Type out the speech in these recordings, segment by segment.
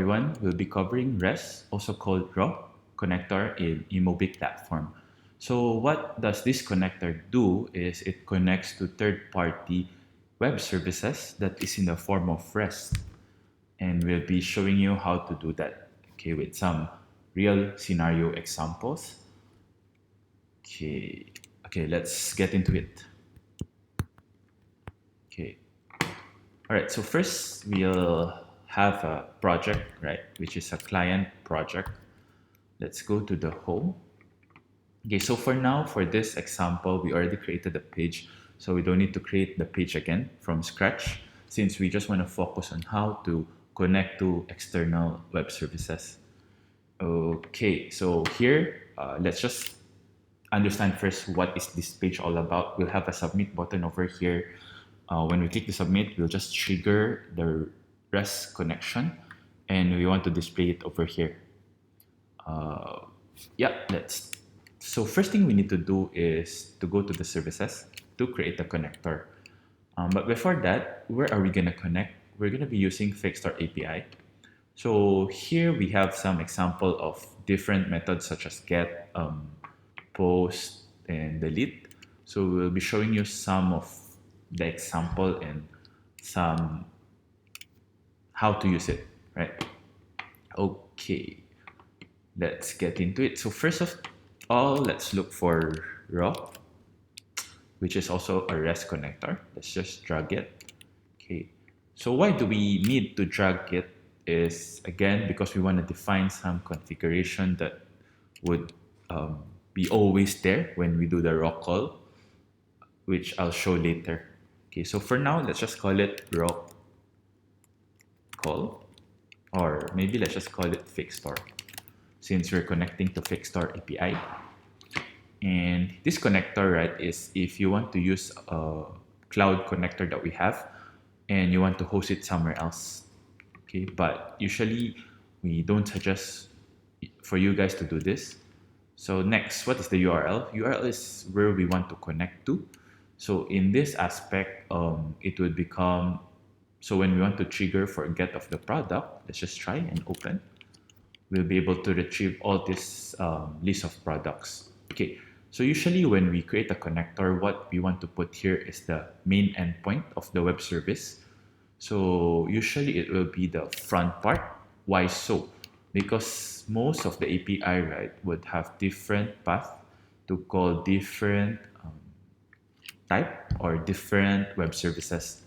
everyone. We'll be covering REST, also called raw connector in eMOBIQ platform. So what does this connector do is it connects to third-party web services that is in the form of REST. And we'll be showing you how to do that, okay, with some real scenario examples. Okay, let's get into it. Okay. All right, so first we'll have a project, right, which is a client project. Let's go to the home. Okay, so for now, for this example, we already created the page, so we don't need to create the page again from scratch since we just want to focus on how to connect to external web services. Okay, so here, let's just understand first what is this page all about. We'll have a submit button over here. When we click the submit, we'll just trigger the REST connection and we want to display it over here. So first thing we need to do is to go to the services to create a connector. But before that, where are we going to connect? We're going to be using Fixstore API. So here we have some example of different methods such as get, post, and delete. So we'll be showing you some of the example and some how to use it, right? Okay, let's get into it. So first of all, let's look for raw, which is also a REST connector. Let's just drag it. Okay, so why do we need to drag it is, again, because we want to define some configuration that would be always there when we do the raw call, which I'll show later. Okay, so for now, let's just call it raw call, or maybe let's just call it Fixstore, since we're connecting to Fixstore API. And this connector, right, is if you want to use a cloud connector that we have and you want to host it somewhere else. Okay, but usually we don't suggest for you guys to do this. So next, what is the URL? URL is where we want to connect to. So in this aspect, it would become, so when we want to trigger for get of the product, let's just try and open. We'll be able to retrieve all this list of products. Okay, so usually when we create a connector, what we want to put here is the main endpoint of the web service. So usually it will be the front part. Why so? Because most of the API, right, would have different path to call different type or different web services.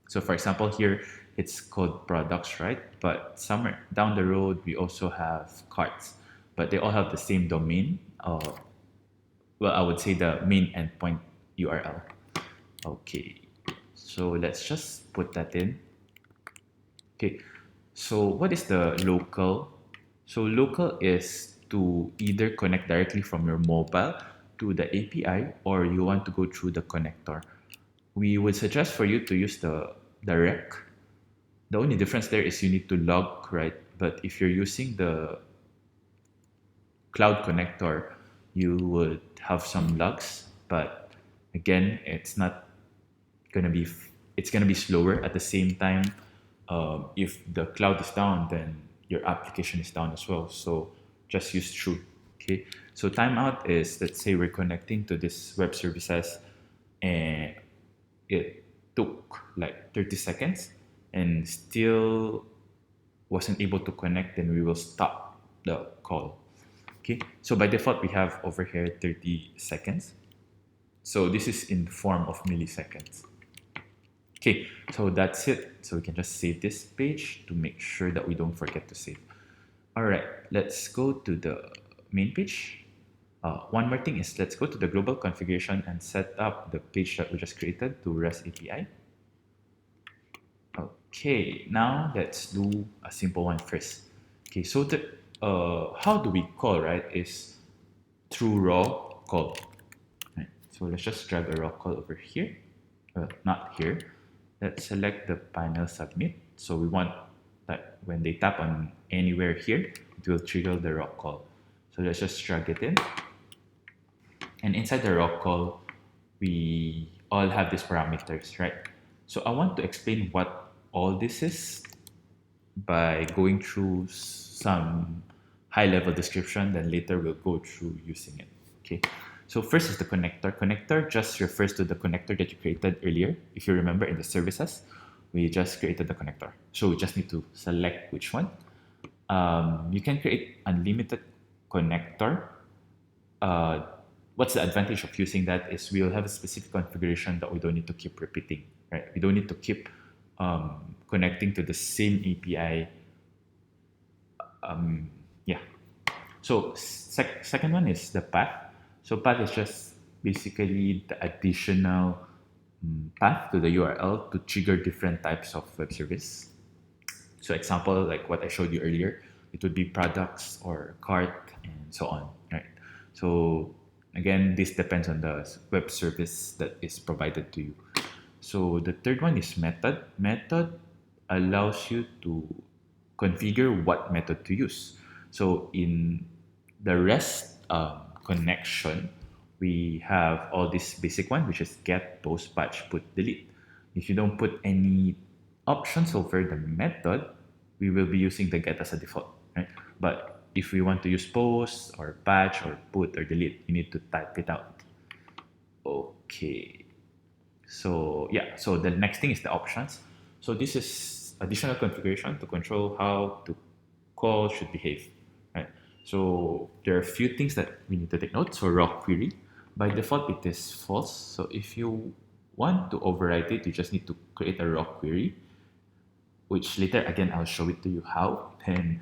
So for example, here it's called products, right? But somewhere down the road, we also have carts, but they all have the same domain. Well, I would say the main endpoint URL. Okay, so let's just put that in. Okay, so what is the local? So local is to either connect directly from your mobile to the API or you want to go through the connector. We would suggest for you to use the rec. The only difference there is you need to log, right? But if you're using the cloud connector, you would have some logs, but again, it's not gonna be, it's gonna be slower. At the same time, if the cloud is down, then your application is down as well. So just use true. Okay. So timeout is, let's say we're connecting to this web services and it took like 30 seconds and still wasn't able to connect, then we will stop the call. Okay, so by default we have over here 30 seconds. So this is in the form of milliseconds. Okay, so that's it. So we can just save this page to make sure that we don't forget to save. All right, let's go to the main page. One more thing is, let's go to the global configuration and set up the page that we just created to REST API. Okay, now let's do a simple one first. Okay, so how do we call, right, is through raw call. Right, so let's just drag a raw call over here. Well, not here. Let's select the panel submit. So we want that when they tap on anywhere here, it will trigger the raw call. So let's just drag it in. And inside the raw call, we all have these parameters, right? So I want to explain what all this is. by going through some high-level description, then later we'll go through using it. Okay, so first is the connector. Connector just refers to the connector that you created earlier. If you remember in the services, we just created the connector. So we just need to select which one. You can create unlimited connector. What's the advantage of using that is we'll have a specific configuration that we don't need to keep repeating, right? We don't need to keep connecting to the same API. Yeah. So second one is the path. So path is just basically the additional path to the URL to trigger different types of web service. So example, like what I showed you earlier, it would be products or cart and so on, right? So again, this depends on the web service that is provided to you. So the third one is method. Method allows you to configure what method to use. So in the REST connection, we have all this basic one, which is get, post, patch, put, delete. If you don't put any options over the method, we will be using the get as a default, right? But if we want to use post or patch or put or delete, you need to type it out. Okay. So yeah, so the next thing is the options. So this is additional configuration to control how the call should behave, right? So there are a few things that we need to take note. So raw query, by default it is false. So if you want to override it, you just need to create a raw query, which later again I'll show it to you how. Then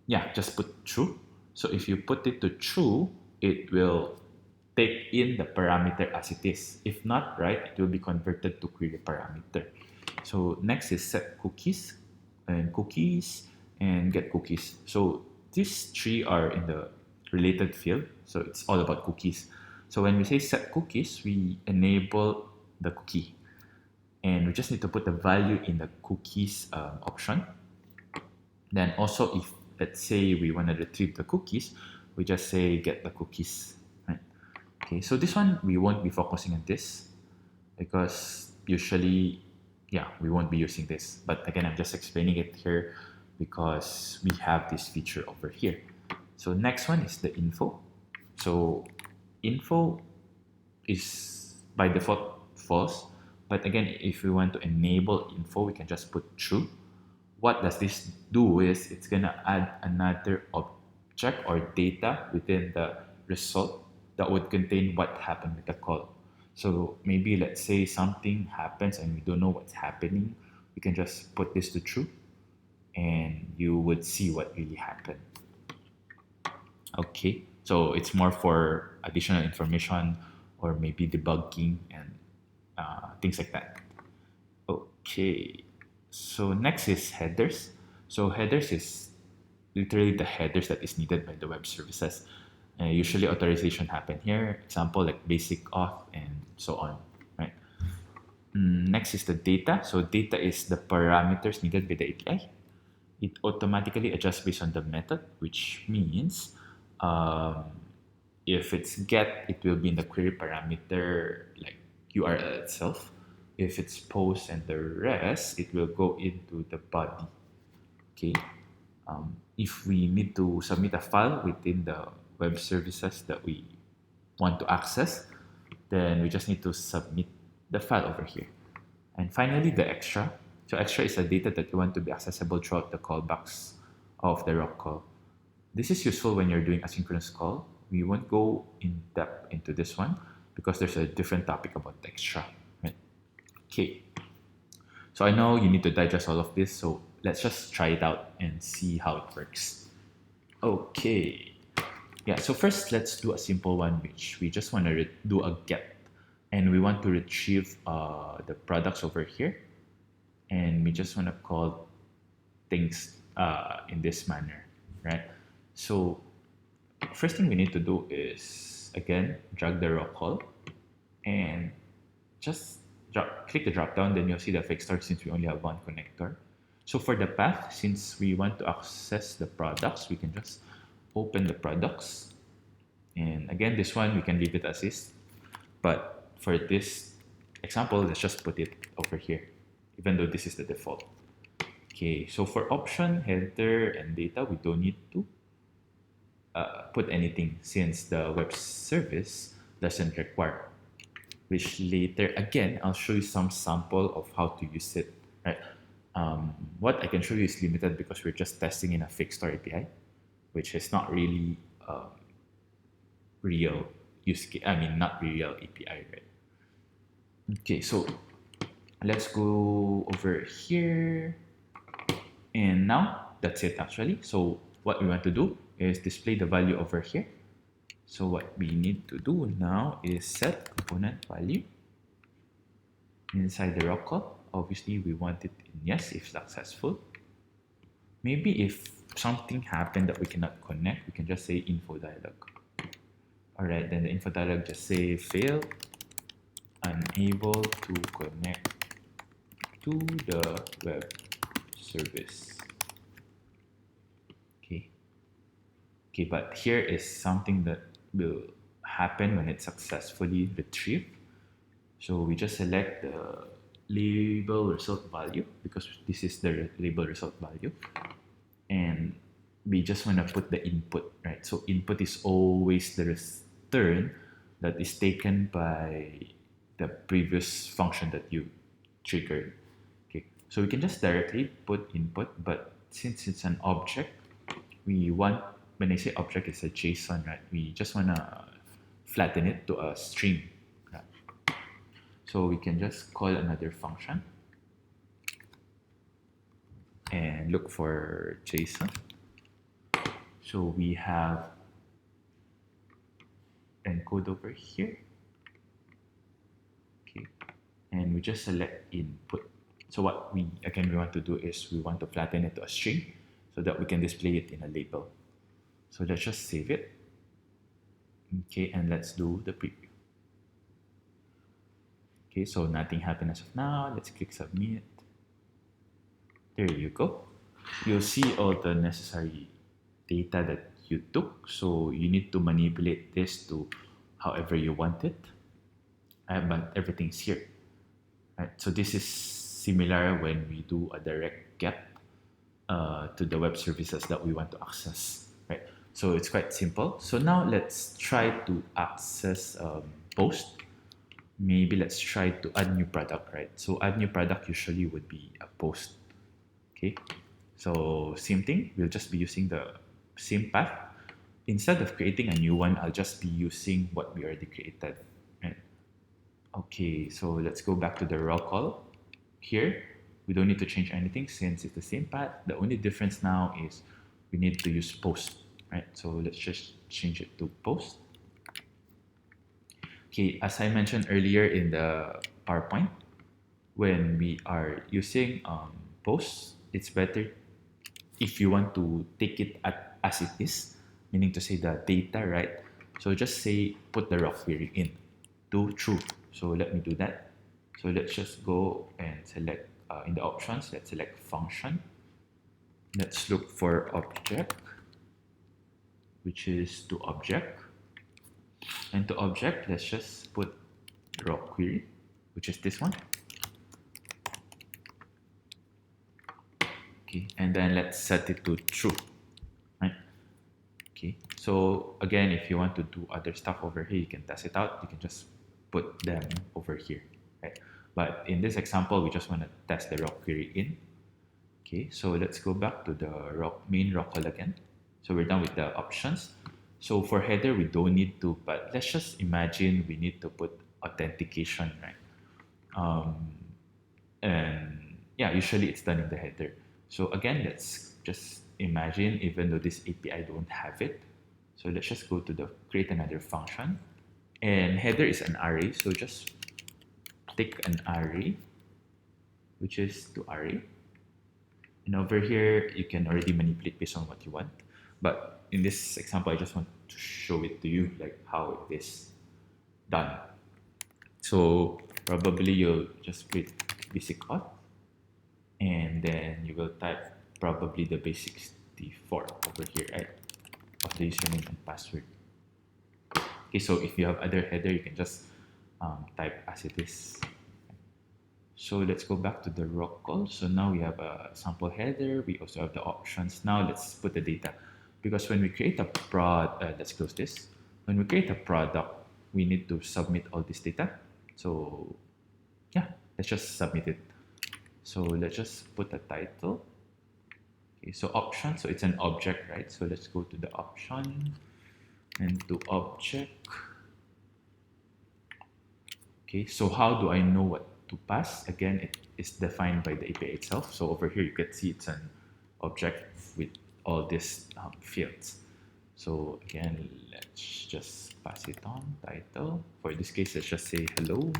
yeah, just put true. So if you put it to true, it will take in the parameter as it is. If not, right, it will be converted to query parameter. So next is set cookies and get cookies. So these three are in the related field. So it's all about cookies. So when we say set cookies, we enable the cookie. And we just need to put the value in the cookies option. Then also if, let's say we want to retrieve the cookies, we just say get the cookies. Right? Okay, so this one, we won't be focusing on this because usually, yeah, we won't be using this. But again, I'm just explaining it here because we have this feature over here. So next one is the info. So info is by default false. But again, if we want to enable info, we can just put true. What does this do is it's going to add another object or data within the result that would contain what happened with the call. So maybe let's say something happens and we don't know what's happening. We can just put this to true and you would see what really happened. Okay, so it's more for additional information or maybe debugging and things like that. Okay, so next is headers. So headers is literally the headers that is needed by the web services. Usually authorization happen here, example like basic auth and so on, right? Next is the data. So data is the parameters needed by the API. It automatically adjusts based on the method, which means if it's get, it will be in the query parameter like URL itself. If it's post and the rest, it will go into the body. Okay. If we need to submit a file within the web services that we want to access, then we just need to submit the file over here. And finally, the extra. So extra is the data that you want to be accessible throughout the callbacks of the raw call. This is useful when you're doing asynchronous call. We won't go in depth into this one because there's a different topic about extra. Right? Okay. So I know you need to digest all of this, so let's just try it out and see how it works. Okay. Yeah, so first let's do a simple one, which we just want to do a get. And we want to retrieve the products over here. And we just want to call things in this manner, right? So first thing we need to do is, again, drag the raw call and just click the drop down, then you'll see the fake start since we only have one connector. So for the path, since we want to access the products, we can just open the products. And again, this one, we can leave it as is. But for this example, let's just put it over here, even though this is the default. Okay, so for option, header, and data, we don't need to put anything since the web service doesn't require, which later, again, I'll show you some sample of how to use it, right? What I can show you is limited because we're just testing in a fixed store API, which is not really real use case, I mean, not real API, right? Okay, so let's go over here. And now that's it actually. So what we want to do is display the value over here. So what we need to do now is set component value inside the rock call. Obviously we want it in yes if successful. Maybe if something happened that we cannot connect, we can just say info dialog. Alright, then the info dialog just say fail, unable to connect to the web service. Okay, but here is something that will happen when it's successfully retrieved. So we just select the label result value because this is the label result value. And we just want to put the input, right? So input is always the return that is taken by the previous function that you triggered. Okay, so we can just directly put input, but since it's an object, we want, when I say object, it's a JSON, right? We just want to flatten it to a string. Right? So we can just call another function and look for JSON. So we have encode over here. Okay, and we just select input. So what we want to do is we want to flatten it to a string so that we can display it in a label. So let's just save it. Okay, and let's do the preview. Okay, so nothing happened as of now. Let's click submit. There you go. You'll see all the necessary data that you took. So you need to manipulate this to however you want it. But everything's here. Right? So this is similar when we do a direct get to the web services that we want to access. Right? So it's quite simple. So now let's try to access post. Maybe let's try to add new product, right? So add new product usually would be a post. Okay, so same thing, we'll just be using the same path. Instead of creating a new one, I'll just be using what we already created, right? Okay, so let's go back to the raw call. Here, we don't need to change anything since it's the same path. The only difference now is we need to use post, right? So let's just change it to post. Okay, as I mentioned earlier in the PowerPoint, when we are using posts, it's better if you want to take it as it is, meaning to say the data, right? So just say put the raw query in to true. So let me do that. So let's just go and select in the options, let's select function. Let's look for object, which is to object. And to object, let's just put raw query, which is this one. Okay, and then let's set it to true, right? Okay, so again, if you want to do other stuff over here, you can test it out. You can just put them over here, right? But in this example, we just want to test the raw query in. Okay, so let's go back to the main raw call again. So we're done with the options. So for header, we don't need to, but let's just imagine we need to put authentication, right? And yeah, usually it's done in the header. So again, let's just imagine, even though this API don't have it. So let's just go to the create another function. And header is an array, so just take an array, which is to array. And over here, you can already manipulate based on what you want. But in this example, I just want to show it to you, like how it is done. So probably you'll just create basic auth, and then you will type probably the base64 over here, right, of the username and password. Okay, so if you have other header, you can just type as it is. So let's go back to the raw call. So now we have a sample header. We also have the options. Now let's put the data. Because when we create a let's close this. When we create a product, we need to submit all this data. So yeah, let's just submit it. So let's just put a title. Okay, so option, so it's an object, right? So let's go to the option and to object. Okay, so how do I know what to pass? Again, it is defined by the API itself. So over here, you can see it's an object with all these fields. So again, let's just pass it on, title. For this case, let's just say hello.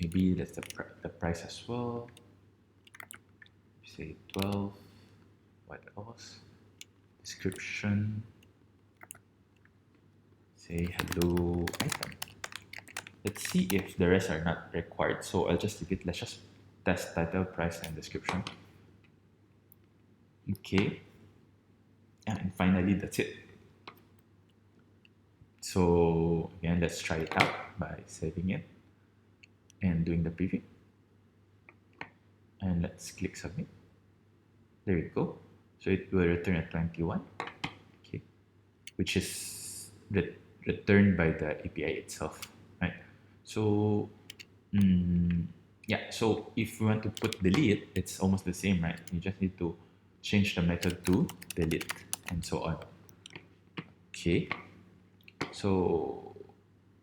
Maybe that's the price as well. Say 12. What else? Description. Say hello item. Let's see if the rest are not required. So I'll just leave it. Let's just test title, price, and description. Okay. And finally, that's it. So again, let's try it out by saving it and doing the preview. And let's click submit. There you go. So it will return a 21, okay, which is returned by the API itself, right? So yeah, so if we want to put delete, it's almost the same, right? You just need to change the method to delete and so on. Okay, so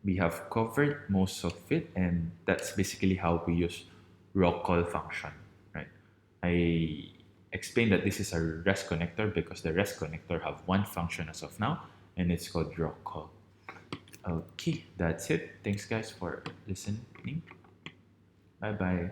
we have covered most of it, and that's basically how we use raw call function, right? I explained that this is a REST connector because the REST connector have one function as of now, and it's called raw call. Okay, that's it. Thanks guys for listening. Bye bye.